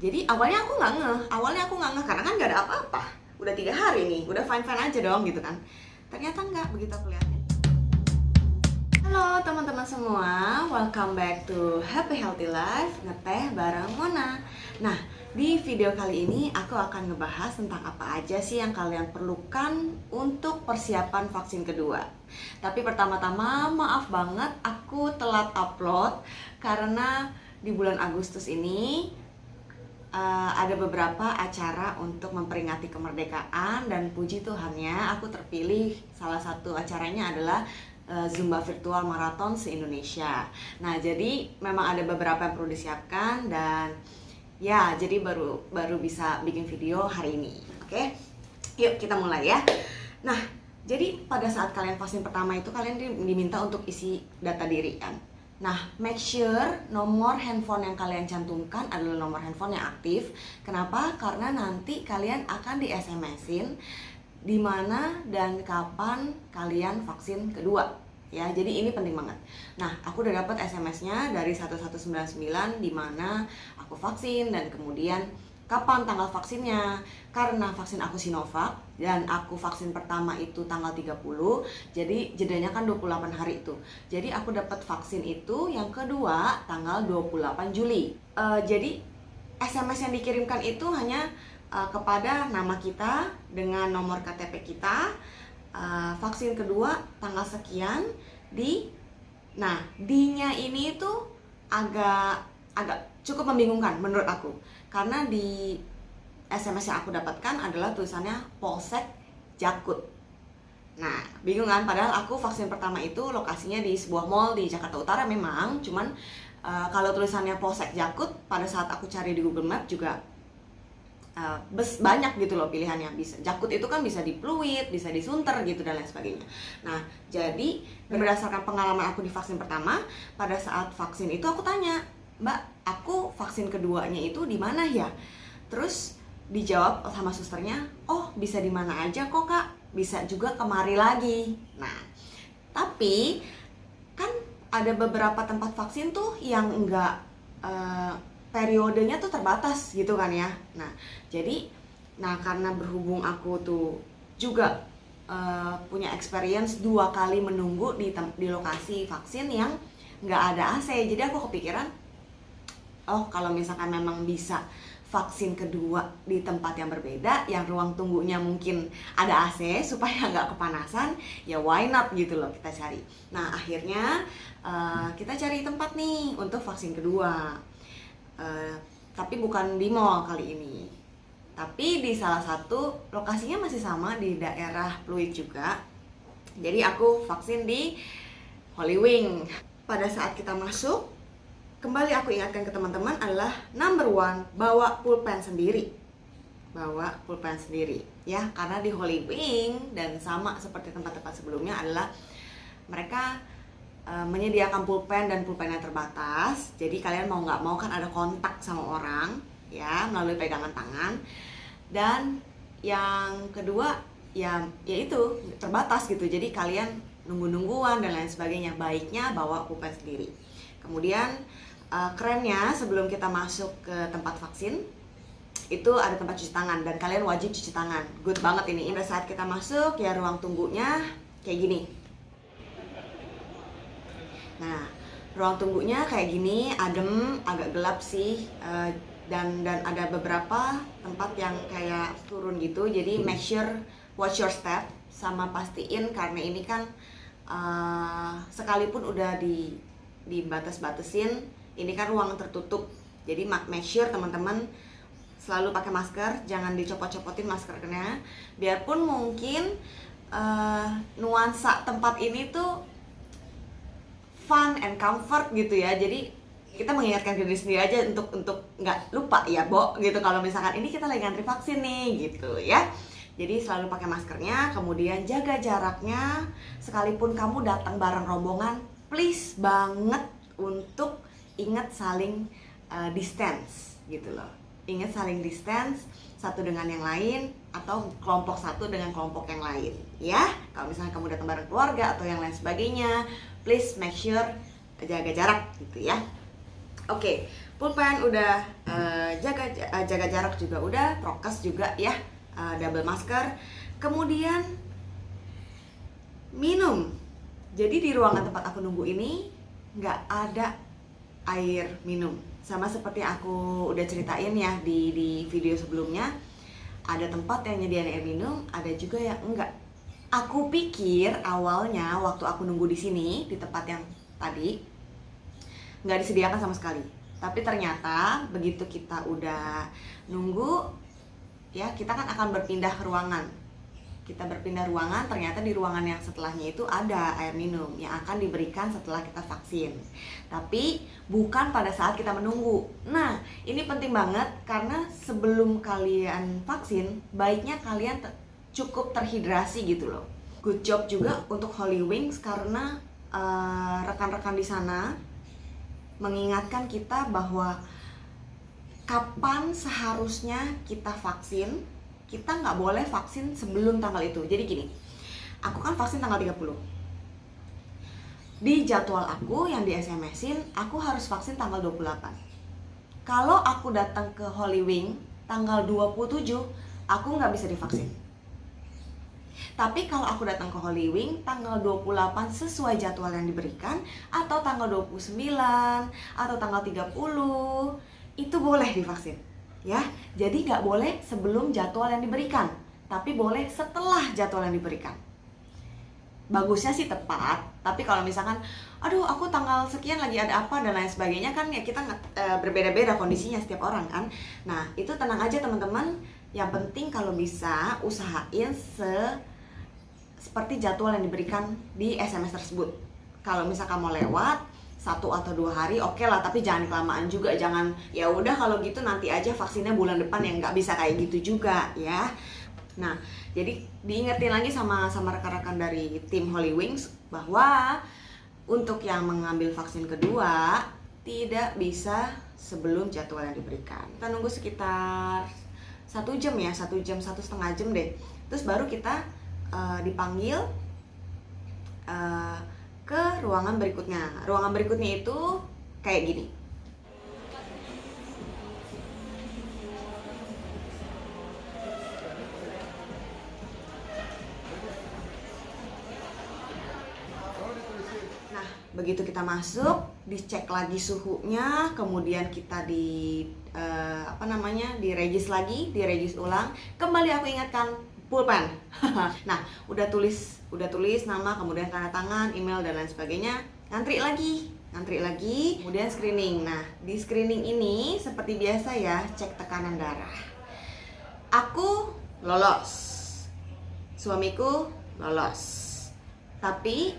Jadi awalnya aku nggak ngeh karena kan nggak ada apa-apa. Udah 3 hari nih, udah fine-fine aja dong gitu kan. Ternyata nggak begitu aku lihatnya. Halo teman-teman semua, welcome back to Happy Healthy Life, ngeteh bareng Mona. Nah, di video kali ini aku akan ngebahas tentang apa aja sih yang kalian perlukan untuk persiapan vaksin kedua. Tapi pertama-tama maaf banget aku telat upload karena di bulan Agustus ini ada beberapa acara untuk memperingati kemerdekaan dan puji Tuhannya aku terpilih. Salah satu acaranya adalah Zumba Virtual Marathon se-Indonesia. Nah, jadi memang ada beberapa yang perlu disiapkan dan ya, jadi baru bisa bikin video hari ini. Oke? Yuk kita mulai ya. Nah, jadi pada saat kalian vaksin pertama itu kalian diminta untuk isi data diri kan. Nah, make sure nomor handphone yang kalian cantumkan adalah nomor handphone yang aktif. Kenapa? Karena nanti kalian akan di SMS-in di mana dan kapan kalian vaksin kedua. Ya, jadi ini penting banget. Nah, aku udah dapat SMS-nya dari 1199 di mana aku vaksin dan kemudian kapan tanggal vaksinnya. Karena vaksin aku Sinovac dan aku vaksin pertama itu tanggal 30, jadi jedanya kan 28 hari itu. Jadi aku dapat vaksin itu yang kedua tanggal 28 Juli. Jadi SMS yang dikirimkan itu hanya kepada nama kita dengan nomor KTP kita, vaksin kedua tanggal sekian nah D-nya ini tuh agak cukup membingungkan menurut aku karena di SMS yang aku dapatkan adalah tulisannya Polsek Jakut. Nah, bingung kan? Padahal aku vaksin pertama itu lokasinya di sebuah mall di Jakarta Utara memang, cuman kalau tulisannya Polsek Jakut pada saat aku cari di Google Map juga banyak gitu loh pilihannya. Bisa Jakut itu kan bisa di Pluit, bisa di Sunter gitu dan lain sebagainya. Nah, jadi berdasarkan pengalaman aku di vaksin pertama, pada saat vaksin itu aku tanya, "Mbak, aku vaksin keduanya itu di mana ya?" Terus dijawab sama susternya, "Oh, bisa di mana aja kok, Kak. Bisa juga kemari lagi." Nah, tapi kan ada beberapa tempat vaksin tuh yang enggak periodenya tuh terbatas gitu kan ya. Nah, jadi karena berhubung aku tuh juga punya experience 2 kali menunggu di lokasi vaksin yang nggak ada AC, jadi aku kepikiran, oh kalau misalkan memang bisa vaksin kedua di tempat yang berbeda, yang ruang tunggunya mungkin ada AC supaya nggak kepanasan, ya why not gitu loh kita cari. Nah, akhirnya kita cari tempat nih untuk vaksin kedua. Tapi bukan di mall kali ini, tapi di salah satu lokasinya masih sama di daerah Pluit juga. Jadi aku vaksin di Holy Wing. Pada saat kita masuk, kembali aku ingatkan ke teman-teman adalah number one, bawa pulpen sendiri. Bawa pulpen sendiri ya, karena di Holy Wing dan sama seperti tempat-tempat sebelumnya adalah mereka menyediakan pulpen dan pulpennya terbatas. Jadi kalian mau nggak mau kan ada kontak sama orang ya melalui pegangan tangan. Dan yang kedua ya itu terbatas gitu. Jadi kalian nunggu-nungguan dan lain sebagainya. Baiknya bawa pulpen sendiri. Kemudian kerennya sebelum kita masuk ke tempat vaksin itu ada tempat cuci tangan dan kalian wajib cuci tangan. Good banget ini. Pada saat kita masuk ya ruang tunggunya kayak gini. Nah, ruang tunggunya kayak gini, adem, agak gelap sih, dan ada beberapa tempat yang kayak turun gitu. Jadi make sure watch your step, sama pastiin karena ini kan sekalipun udah dibatas-batasin, ini kan ruang tertutup. Jadi make sure teman-teman selalu pakai masker, jangan dicopot-copotin maskernya. Biarpun mungkin nuansa tempat ini tuh fun and comfort gitu ya, jadi kita mengingatkan diri sendiri aja untuk nggak lupa ya gitu kalau misalkan ini kita lagi ngantri vaksin nih gitu ya. Jadi selalu pakai maskernya, kemudian jaga jaraknya. Sekalipun kamu datang bareng rombongan, please banget untuk ingat saling distance gitu loh. Ingat saling distance satu dengan yang lain atau kelompok satu dengan kelompok yang lain ya. Kalau misalnya kamu datang bareng keluarga atau yang lain sebagainya, please make sure jaga jarak gitu ya. Oke, pulpen udah, jaga jarak juga udah, prokes juga ya, double masker. Kemudian minum. Jadi di ruangan tempat aku nunggu ini nggak ada air minum. Sama seperti aku udah ceritain ya di video sebelumnya, ada tempat yang nyediain air minum, ada juga yang enggak. Aku pikir awalnya waktu aku nunggu di sini di tempat yang tadi nggak disediakan sama sekali. Tapi ternyata begitu kita udah nunggu, ya kita kan akan berpindah ke ruangan. Kita berpindah ruangan, ternyata di ruangan yang setelahnya itu ada air minum yang akan diberikan setelah kita vaksin. Tapi bukan pada saat kita menunggu. Nah, ini penting banget karena sebelum kalian vaksin, baiknya kalian cukup terhidrasi gitu loh. Good job juga untuk Holy Wings karena rekan-rekan di sana mengingatkan kita bahwa kapan seharusnya kita vaksin. Kita nggak boleh vaksin sebelum tanggal itu. Jadi gini, aku kan vaksin tanggal 30. Di jadwal aku yang di SMS-in, aku harus vaksin tanggal 28. Kalau aku datang ke Holy Wing tanggal 27, aku nggak bisa divaksin. Tapi kalau aku datang ke Holy Wing tanggal 28 sesuai jadwal yang diberikan, atau tanggal 29, atau tanggal 30, itu boleh divaksin. Ya, jadi nggak boleh sebelum jadwal yang diberikan, tapi boleh setelah jadwal yang diberikan. Bagusnya sih tepat, tapi kalau misalkan, aduh aku tanggal sekian lagi ada apa dan lain sebagainya, kan ya kita berbeda-beda kondisinya setiap orang kan. Nah itu tenang aja teman-teman, yang penting kalau bisa usahain seperti jadwal yang diberikan di SMS tersebut. Kalau misalkan mau lewat 1 atau 2 hari oke lah, tapi jangan kelamaan juga. Jangan ya udah kalau gitu nanti aja vaksinnya bulan depan, yang nggak bisa kayak gitu juga ya. Nah jadi diingetin lagi sama rekan-rekan dari tim Holy Wings bahwa untuk yang mengambil vaksin kedua tidak bisa sebelum jadwal yang diberikan. Kita nunggu sekitar 1 jam ya, 1 jam 1,5 jam deh. Terus baru kita dipanggil ke ruangan berikutnya. Ruangan berikutnya itu kayak gini. Nah, begitu kita masuk, dicek lagi suhunya, kemudian kita diregis lagi, diregis ulang. Kembali aku ingatkan, pulpen. Nah, udah tulis nama, kemudian tanda tangan, email dan lain sebagainya. Ngantri lagi, kemudian screening. Nah, di screening ini seperti biasa ya, cek tekanan darah. Aku lolos, suamiku lolos. Tapi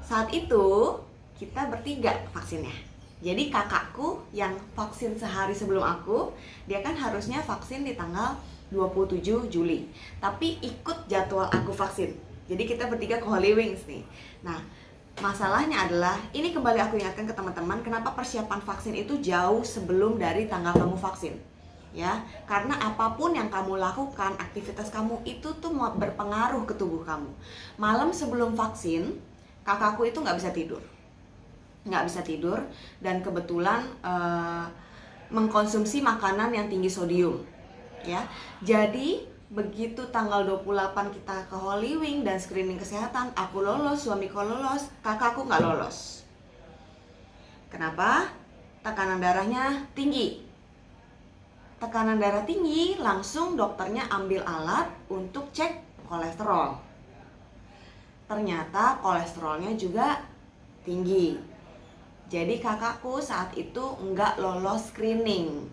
saat itu kita bertiga vaksinnya. Jadi kakakku yang vaksin sehari sebelum aku, dia kan harusnya vaksin di tanggal 27 Juli, tapi ikut jadwal aku vaksin. Jadi kita bertiga ke Holy Wings nih. Nah, masalahnya adalah, ini kembali aku ingatkan ke teman-teman, kenapa persiapan vaksin itu jauh sebelum dari tanggal kamu vaksin. Ya, karena apapun yang kamu lakukan, aktivitas kamu itu tuh berpengaruh ke tubuh kamu. Malam sebelum vaksin, kakakku itu nggak bisa tidur, dan kebetulan mengkonsumsi makanan yang tinggi sodium. Ya, jadi begitu tanggal 28 kita ke Holy Wing dan screening kesehatan, aku lolos, suamiku lolos, kakakku nggak lolos. Kenapa? Tekanan darahnya tinggi. Tekanan darah tinggi, langsung dokternya ambil alat untuk cek kolesterol. Ternyata kolesterolnya juga tinggi. Jadi kakakku saat itu nggak lolos screening.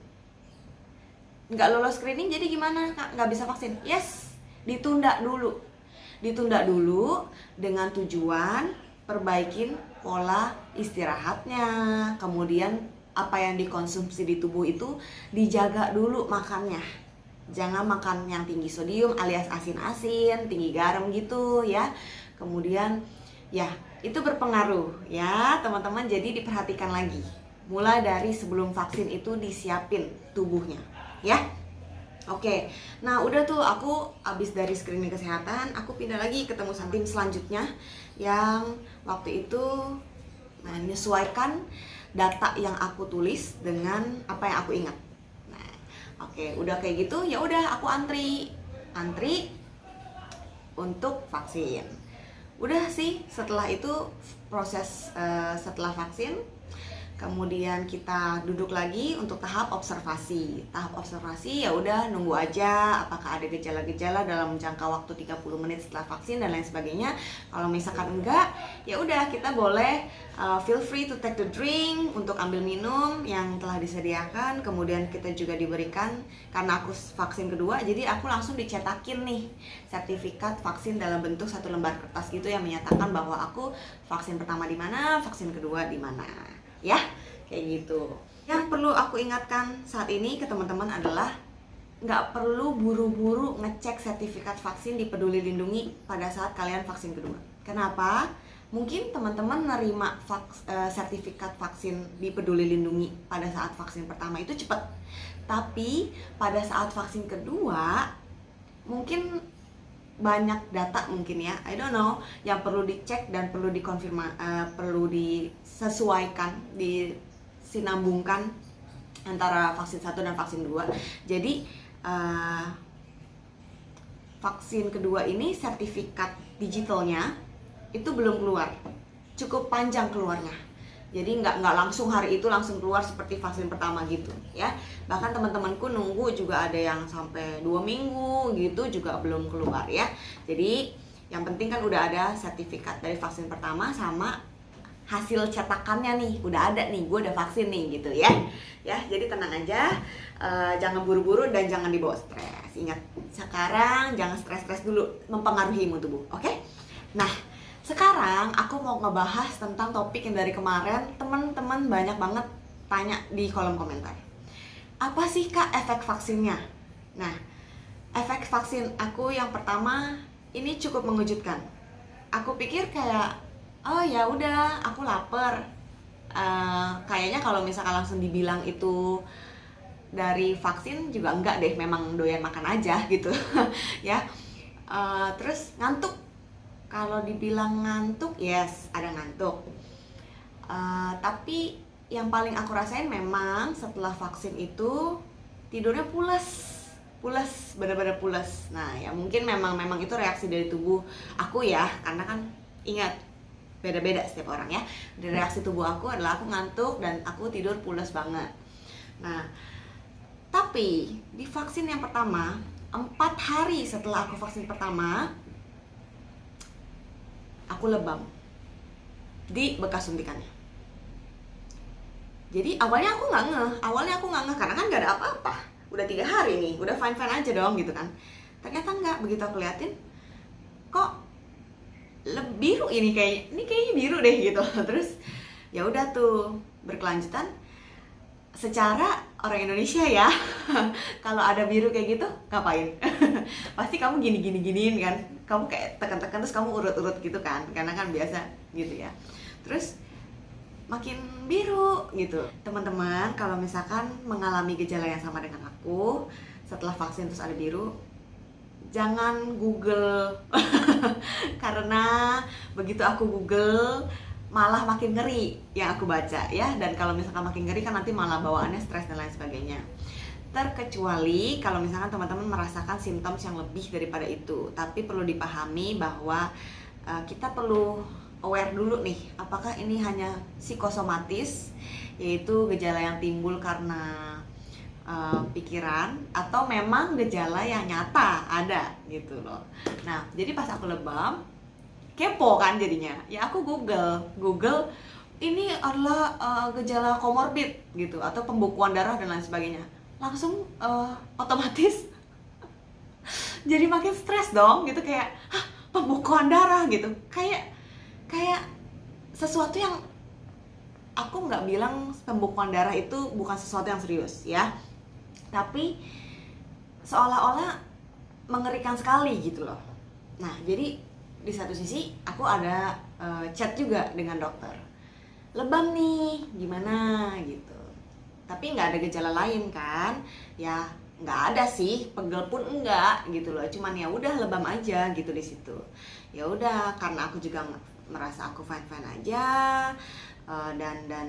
Jadi gimana kak? Nggak bisa vaksin? Yes, ditunda dulu dengan tujuan perbaikin pola istirahatnya, kemudian apa yang dikonsumsi di tubuh itu dijaga dulu makannya. Jangan makan yang tinggi sodium alias asin-asin, tinggi garam gitu ya. Kemudian ya itu berpengaruh ya teman-teman, jadi diperhatikan lagi. Mulai dari sebelum vaksin itu disiapin tubuhnya ya. Oke, nah udah tuh aku abis dari screening kesehatan, aku pindah lagi ketemu tim selanjutnya yang waktu itu menyesuaikan data yang aku tulis dengan apa yang aku ingat. Nah, oke, udah kayak gitu ya udah aku antri untuk vaksin. Udah sih, setelah itu proses setelah vaksin, kemudian kita duduk lagi untuk tahap observasi. Tahap observasi ya udah nunggu aja apakah ada gejala-gejala dalam jangka waktu 30 menit setelah vaksin dan lain sebagainya. Kalau misalkan enggak, ya udah kita boleh feel free to take the drink, untuk ambil minum yang telah disediakan. Kemudian kita juga diberikan, karena aku vaksin kedua, jadi aku langsung dicetakin nih sertifikat vaksin dalam bentuk satu lembar kertas gitu yang menyatakan bahwa aku vaksin pertama di mana, vaksin kedua di mana. Ya, kayak gitu. Yang perlu aku ingatkan saat ini ke teman-teman adalah nggak perlu buru-buru ngecek sertifikat vaksin di Peduli Lindungi pada saat kalian vaksin kedua. Kenapa? Mungkin teman-teman nerima sertifikat vaksin di Peduli Lindungi pada saat vaksin pertama itu cepat. Tapi pada saat vaksin kedua mungkin banyak data mungkin ya, I don't know, yang perlu dicek dan perlu perlu disesuaikan, disinambungkan antara vaksin 1 dan vaksin 2. Jadi vaksin kedua ini sertifikat digitalnya itu belum keluar, cukup panjang keluarnya. Jadi nggak langsung hari itu langsung keluar seperti vaksin pertama gitu ya. Bahkan teman-temanku nunggu juga ada yang sampai 2 minggu gitu juga belum keluar ya. Jadi yang penting kan udah ada sertifikat dari vaksin pertama sama hasil cetakannya nih, udah ada nih, gue udah vaksin nih gitu ya. Ya, jadi tenang aja, jangan buru-buru dan jangan dibawa stres. Ingat, sekarang jangan stres-stres dulu, mempengaruhi imun tubuh, oke? Nah, sekarang aku mau ngebahas tentang topik yang dari kemarin teman-teman banyak banget tanya di kolom komentar. Apa sih Kak efek vaksinnya? Nah, efek vaksin aku yang pertama ini cukup mengejutkan. Aku pikir kayak, oh ya udah, aku lapar. Kayaknya kalau misalkan langsung dibilang itu dari vaksin juga enggak deh, memang doyan makan aja gitu ya. Terus ngantuk. Kalau dibilang ngantuk, yes, ada ngantuk. Tapi yang paling aku rasain memang setelah vaksin itu tidurnya pules, bener-bener pules. Nah, ya mungkin memang itu reaksi dari tubuh aku ya, karena kan ingat beda-beda setiap orang ya. Dari reaksi tubuh aku adalah aku ngantuk dan aku tidur pules banget. Nah, tapi di vaksin yang pertama, 4 hari setelah aku vaksin pertama, aku lebam di bekas suntikannya. Jadi awalnya aku nggak ngeh, karena kan nggak ada apa-apa. Udah 3 hari nih, udah fine-fine aja dong gitu kan. Ternyata nggak, begitu aku liatin, kok biru ini kayaknya biru deh gitu. Terus ya udah tuh berkelanjutan. Secara orang Indonesia ya, kalau ada biru kayak gitu ngapain? Pasti kamu giniin kan, kamu kayak tekan-tekan terus kamu urut-urut gitu kan, karena kan biasa gitu ya. Terus makin biru gitu. Teman-teman kalau misalkan mengalami gejala yang sama dengan aku setelah vaksin terus ada biru, jangan Google karena begitu aku Google malah makin ngeri yang aku baca ya. Dan kalau misalkan makin ngeri kan nanti malah bawaannya stres dan lain sebagainya. Terkecuali kalau misalkan teman-teman merasakan simptom yang lebih daripada itu. Tapi perlu dipahami bahwa kita perlu aware dulu nih, apakah ini hanya psikosomatis, yaitu gejala yang timbul karena pikiran, atau memang gejala yang nyata ada gitu loh. Nah, jadi pas aku lebam, kepo kan jadinya, ya aku Google ini adalah gejala komorbid gitu, atau pembekuan darah dan lain sebagainya. Langsung otomatis jadi makin stres dong gitu, kayak hah, pembekuan darah gitu, kayak sesuatu yang aku nggak bilang pembekuan darah itu bukan sesuatu yang serius ya, tapi seolah-olah mengerikan sekali gitu loh. Nah, jadi di satu sisi aku ada chat juga dengan dokter, lebam nih gimana gitu, tapi nggak ada gejala lain kan ya, nggak ada sih, pegel pun enggak gitu loh, cuman ya udah lebam aja gitu di situ. Ya udah, karena aku juga merasa aku fine aja, dan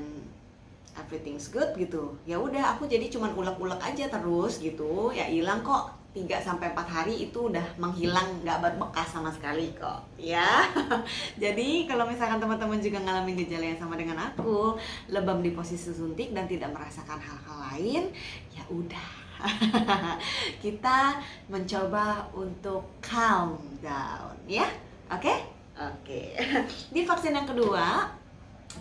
everything's good gitu. Ya udah, aku jadi cuman ulek-ulek aja terus gitu. Ya hilang kok, 3 sampai 4 hari itu udah menghilang, nggak berbekas sama sekali kok ya. Jadi kalau misalkan teman-teman juga ngalamin gejala yang sama dengan aku, lebam di posisi suntik dan tidak merasakan hal-hal lain, ya udah. Kita mencoba untuk calm down ya. Oke? Oke. Di vaksin yang kedua,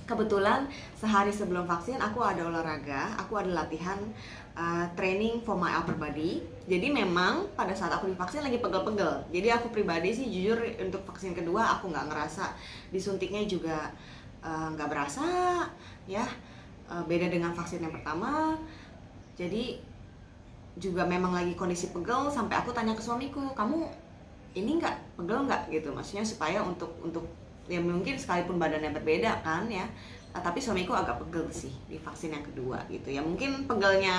kebetulan sehari sebelum vaksin aku ada olahraga, aku ada latihan training for my upper body. Jadi memang pada saat aku divaksin lagi pegel-pegel. Jadi aku pribadi sih jujur untuk vaksin kedua aku nggak ngerasa, disuntiknya juga nggak berasa ya. Beda dengan vaksin yang pertama. Jadi juga memang lagi kondisi pegel, sampai aku tanya ke suamiku, kamu ini nggak pegel nggak gitu, maksudnya supaya untuk ya mungkin sekalipun badannya berbeda kan ya, tapi suamiku agak pegel sih di vaksin yang kedua gitu ya. Mungkin pegelnya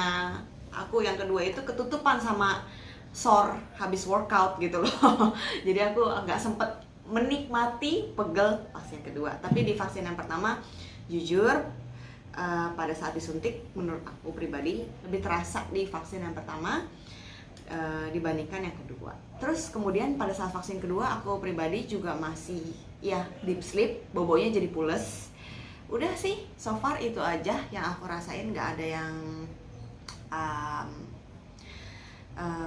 aku yang kedua itu ketutupan sama sore habis workout gitu loh. Jadi aku agak sempet menikmati pegel vaksin kedua. Tapi di vaksin yang pertama jujur pada saat disuntik menurut aku pribadi lebih terasa di vaksin yang pertama dibandingkan yang kedua. Terus kemudian pada saat vaksin kedua aku pribadi juga masih ya deep sleep, bobonya jadi pules. Udah sih, so far itu aja yang aku rasain, nggak ada yang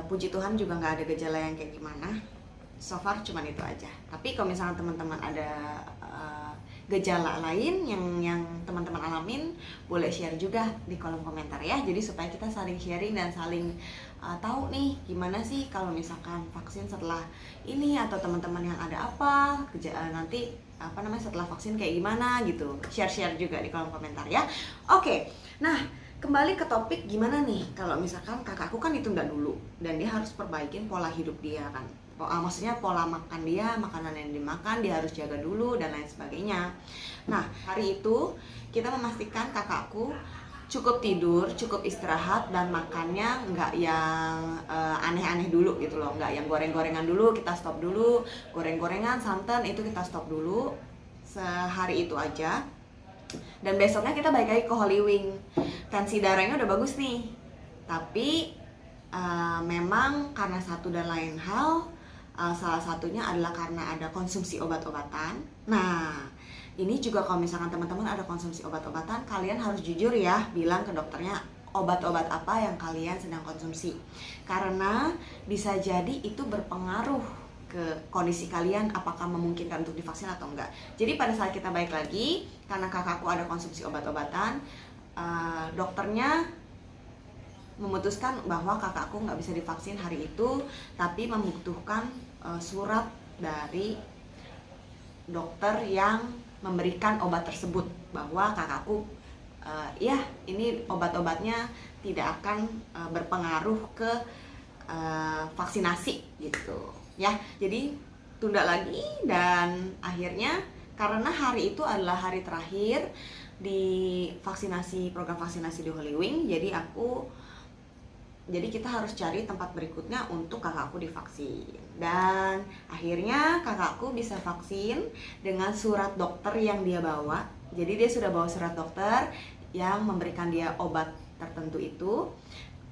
puji Tuhan juga nggak ada gejala yang kayak gimana. So far cuman itu aja. Tapi kalau misalnya teman-teman ada gejala lain yang teman-teman alamin, boleh share juga di kolom komentar ya. Jadi supaya kita saling sharing dan saling tahu nih gimana sih kalau misalkan vaksin setelah ini, atau teman-teman yang ada apa nanti setelah vaksin kayak gimana gitu. Share-share juga di kolom komentar ya. Oke. Nah, kembali ke topik, gimana nih kalau misalkan kakakku kan ditunda dulu dan dia harus perbaikin pola hidup dia kan. Maksudnya pola makan dia, makanan yang dimakan dia harus jaga dulu dan lain sebagainya. Nah, hari itu kita memastikan kakakku cukup tidur, cukup istirahat, dan makannya nggak yang aneh-aneh dulu gitu loh, nggak yang goreng-gorengan dulu, kita stop dulu. Goreng-gorengan, santan itu kita stop dulu sehari itu aja. Dan besoknya kita balik lagi ke Holy Wing. Tensi darahnya udah bagus nih, tapi memang karena satu dan lain hal, salah satunya adalah karena ada konsumsi obat-obatan. Nah, ini juga kalau misalkan teman-teman ada konsumsi obat-obatan, kalian harus jujur ya, bilang ke dokternya obat-obat apa yang kalian sedang konsumsi. Karena bisa jadi itu berpengaruh ke kondisi kalian, apakah memungkinkan untuk divaksin atau enggak. Jadi pada saat kita balik lagi, karena kakakku ada konsumsi obat-obatan, dokternya memutuskan bahwa kakakku nggak bisa divaksin hari itu, tapi membutuhkan surat dari dokter yang memberikan obat tersebut, bahwa kakakku ya ini obat-obatnya tidak akan berpengaruh ke vaksinasi gitu ya. Jadi tunda lagi, dan akhirnya karena hari itu adalah hari terakhir di vaksinasi, program vaksinasi di Holy Wing, jadi kita harus cari tempat berikutnya untuk kakakku divaksin. Dan akhirnya kakakku bisa vaksin dengan surat dokter yang dia bawa. Jadi dia sudah bawa surat dokter yang memberikan dia obat tertentu itu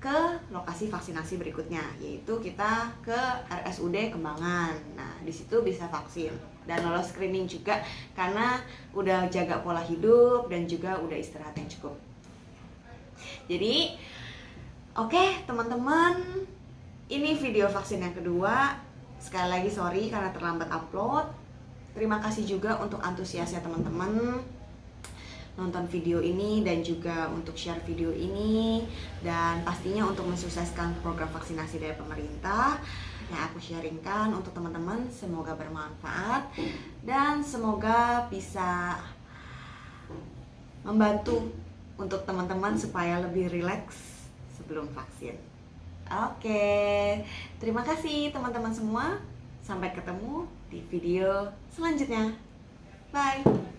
ke lokasi vaksinasi berikutnya, yaitu kita ke RSUD Kembangan. Nah, di situ bisa vaksin dan lolos screening juga karena udah jaga pola hidup dan juga udah istirahat yang cukup. Jadi oke, teman-teman, ini video vaksin yang kedua. Sekali lagi sorry karena terlambat upload. Terima kasih juga untuk antusiasnya teman-teman nonton video ini dan juga untuk share video ini, dan pastinya untuk mensukseskan program vaksinasi dari pemerintah yang aku sharingkan untuk teman-teman. Semoga bermanfaat dan semoga bisa membantu untuk teman-teman supaya lebih rileks sebelum vaksin. Oke, terima kasih teman-teman semua. Sampai ketemu di video selanjutnya. Bye.